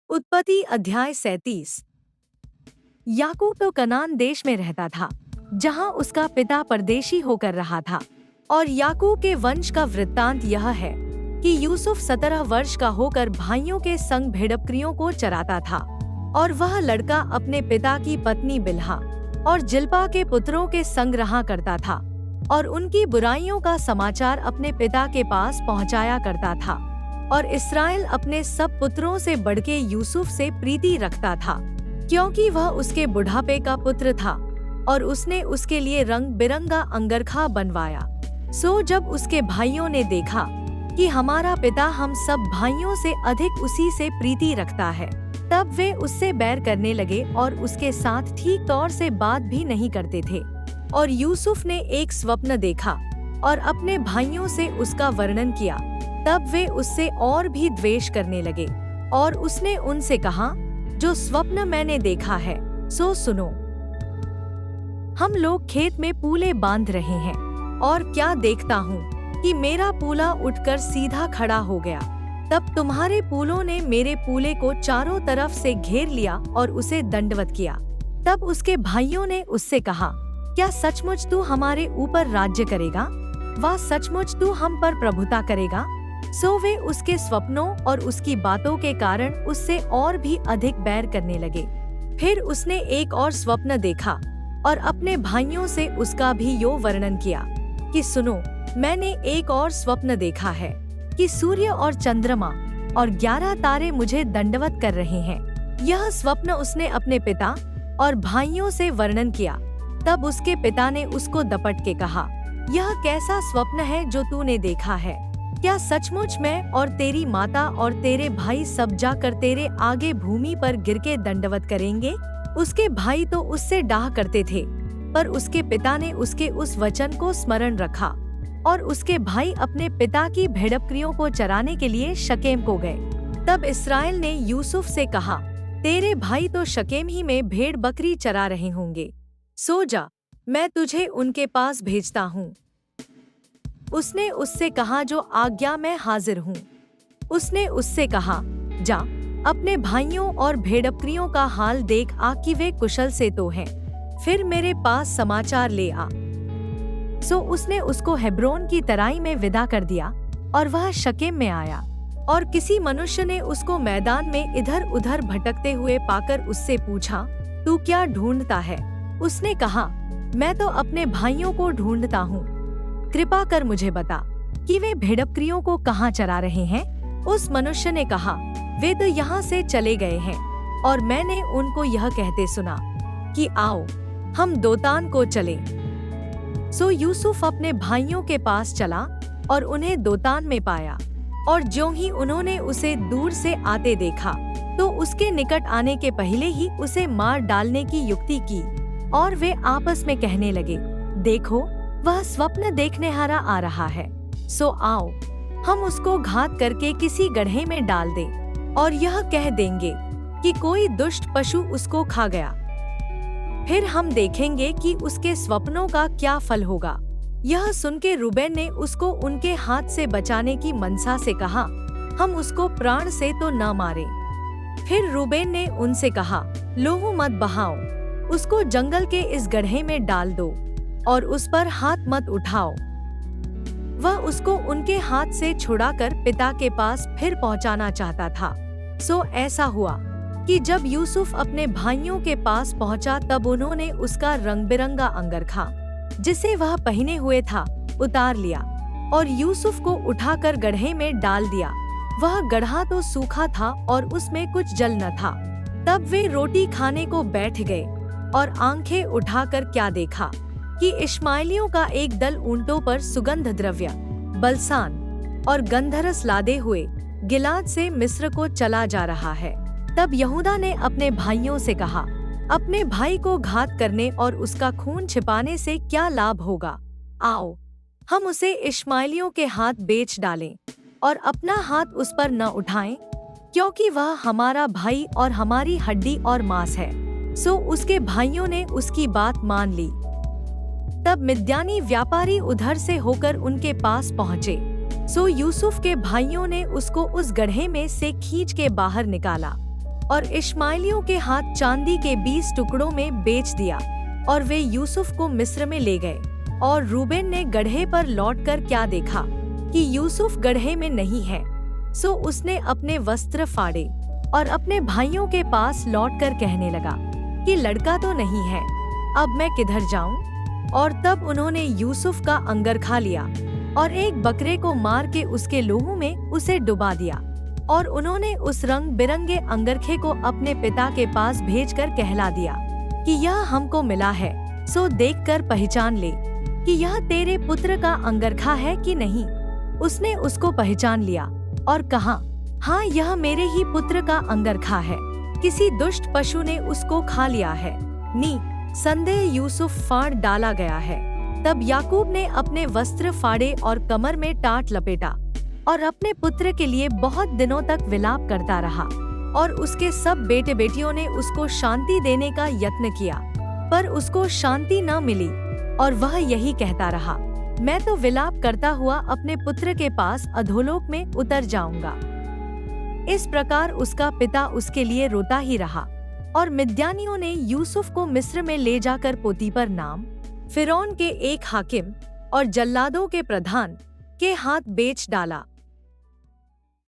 उत्पत्ति अध्याय 37। याकूब तो कनान देश में रहता था, जहां उसका पिता परदेशी होकर रहा था। और याकूब के वंश का वृत्तांत यह है कि यूसुफ 17 वर्ष का होकर भाइयों के संग भेड़बकरियों को चराता था। और वह लड़का अपने पिता की पत्नी बिल्हा और जिल्पा के पुत्रों के संग रहा करता था, और उनकी बुराइयों का समाचार अपने पिता के पास पहुंचाया करता था। और इस्राएल अपने सब पुत्रों से बढ़के यूसुफ से प्रीति रखता था, क्योंकि वह उसके बुढ़ापे का पुत्र था, और उसने उसके लिए रंग बिरंगा अंगरखा बनवाया। सो जब उसके भाइयों ने देखा कि हमारा पिता हम सब भाइयों से अधिक उसी से प्रीति रखता है, तब वे उससे बैर करने लगे और उसके साथ ठीक तौर से बात भी नहीं करते थे। और यूसुफ ने एक स्वप्न देखा और अपने भाइयों से उसका वर्णन किया। तब वे उससे और भी द्वेष करने लगे। और उसने उनसे कहा, जो स्वप्न मैंने देखा है सो सुनो। हम लोग खेत में पूले बांध रहे हैं, और क्या देखता हूँ कि मेरा पूला उठकर सीधा खड़ा हो गया। तब तुम्हारे पूलों ने मेरे पूले को चारों तरफ से घेर लिया और उसे दंडवत किया। तब उसके भाइयों ने उससे कहा, क्या सचमुच तू हमारे ऊपर राज्य करेगा? वा सचमुच तू हम पर प्रभुता करेगा? सो वे उसके स्वप्नों और उसकी बातों के कारण उससे और भी अधिक बैर करने लगे। फिर उसने एक और स्वप्न देखा और अपने भाइयों से उसका भी यो वर्णन किया कि सुनो, मैंने एक और स्वप्न देखा है कि सूर्य और चंद्रमा और 11 तारे मुझे दंडवत कर रहे हैं। यह स्वप्न उसने अपने पिता और भाइयों से वर्णन किया। तब उसके पिता ने उसको दपट के कहा, यह कैसा स्वप्न है जो तूने देखा है? क्या सचमुच मैं और तेरी माता और तेरे भाई सब जाकर तेरे आगे भूमि पर गिर के दंडवत करेंगे? उसके भाई तो उससे डाह करते थे, पर उसके पिता ने उसके उस वचन को स्मरण रखा। और उसके भाई अपने पिता की भेड़बकरियों को चराने के लिए शकेम को गए। तब इस्राएल ने यूसुफ से कहा, तेरे भाई तो शकेम ही में भेड़ बकरी चरा रहे होंगे, सो जा, मैं तुझे उनके पास भेजता हूँ। उसने उससे कहा, जो आज्ञा मैं हाजिर हूँ। उसने उससे कहा, जा, अपने भाइयों और भेड़बकरियों का हाल देख आ कि वे कुशल से तो हैं, फिर मेरे पास समाचार ले आ। सो उसने उसको हेब्रोन की तराई में विदा कर दिया, और वह शकेम में आया। और किसी मनुष्य ने उसको मैदान में इधर उधर भटकते हुए पाकर उससे पूछा, तू क्या ढूंढता है? उसने कहा, मैं तो अपने भाइयों को ढूंढता हूँ। कृपा कर मुझे बता कि वे भेड़बकरियों को कहाँ चरा रहे हैं? उस मनुष्य ने कहा, वे तो यहाँ से चले गए हैं, और मैंने उनको यह कहते सुना कि आओ हम दोतान को चले। सो यूसुफ अपने भाइयों के पास चला और उन्हें दोतान में पाया। और ज्यों ही उन्होंने उसे दूर से आते देखा, तो उसके निकट आने के पहले ही उसे मार डालने की युक्ति की। और वे आपस में कहने लगे, देखो, वह स्वप्न देखने हारा आ रहा है, सो आओ हम उसको घात करके किसी गड्ढे में डाल दें, और यह कह देंगे कि कोई दुष्ट पशु उसको खा गया। फिर हम देखेंगे कि उसके स्वप्नों का क्या फल होगा। यह सुन के रूबेन ने उसको उनके हाथ से बचाने की मनसा से कहा, हम उसको प्राण से तो न मारें। फिर रूबेन ने उनसे कहा, लोहू मत बहाओ, उसको जंगल के इस गड्ढे में डाल दो और उस पर हाथ मत उठाओ। वह उसको उनके हाथ से छुड़ाकर पिता के पास फिर पहुंचाना चाहता था। सो ऐसा हुआ कि जब यूसुफ अपने भाइयों के पास पहुंचा, तब उन्होंने उसका रंग बिरंगा अंगरखा जिसे वह पहने हुए था उतार लिया, और यूसुफ को उठाकर गड्ढे में डाल दिया। वह गड्ढा तो सूखा था और उसमें कुछ जल न था। तब वे रोटी खाने को बैठ गए, और आंखें उठाकर क्या देखा कि इश्माएलियों का एक दल ऊंटों पर सुगंध द्रव्य, बलसान और गंधरस लादे हुए गिलाद से मिस्र को चला जा रहा है। तब यहूदा ने अपने भाइयों से कहा, अपने भाई को घात करने और उसका खून छिपाने से क्या लाभ होगा? आओ हम उसे इश्माएलियों के हाथ बेच डालें और अपना हाथ उस पर न उठाएं, क्योंकि वह हमारा भाई और हमारी हड्डी और मांस है। सो उसके भाइयों ने उसकी बात मान ली। तब मिद्यानी व्यापारी उधर से होकर उनके पास पहुँचे। सो यूसुफ के भाइयों ने उसको उस गड्ढे में से खींच के बाहर निकाला और इश्माइलियों के हाथ चांदी के 20 टुकड़ों में बेच दिया और वे यूसुफ को मिस्र में ले गए। और रूबेन ने गड्ढे पर लौटकर क्या देखा कि यूसुफ गड्ढे में नहीं है, सो उसने अपने वस्त्र फाड़े और अपने भाइयों के पास लौटकर कहने लगा कि लड़का तो नहीं है, अब मैं किधर जाऊं? और तब उन्होंने यूसुफ का अंगरखा लिया और एक बकरे को मार के उसके लहू में उसे डुबा दिया। और उन्होंने उस रंग बिरंगे अंगरखे को अपने पिता के पास भेजकर कहला दिया कि यह हमको मिला है, सो देखकर पहचान ले कि यह तेरे पुत्र का अंगरखा है कि नहीं। उसने उसको पहचान लिया और कहा, हाँ, यह मेरे ही पुत्र का अंगरखा है, किसी दुष्ट पशु ने उसको खा लिया है। संदेह यूसुफ फाड़ डाला गया है। तब याकूब ने अपने वस्त्र फाड़े और कमर में टाट लपेटा और अपने पुत्र के लिए बहुत दिनों तक विलाप करता रहा। और उसके सब बेटे बेटियों ने उसको शांति देने का यत्न किया, पर उसको शांति न मिली और वह यही कहता रहा, मैं तो विलाप करता हुआ अपने पुत्र के पास अधोलोक में उतर जाऊंगा। इस प्रकार उसका पिता उसके लिए रोता ही रहा। और मिद्यानियों ने यूसुफ को मिस्र में ले जाकर पोतीपर नाम फिरौन के एक हाकिम और जल्लादों के प्रधान के हाथ बेच डाला।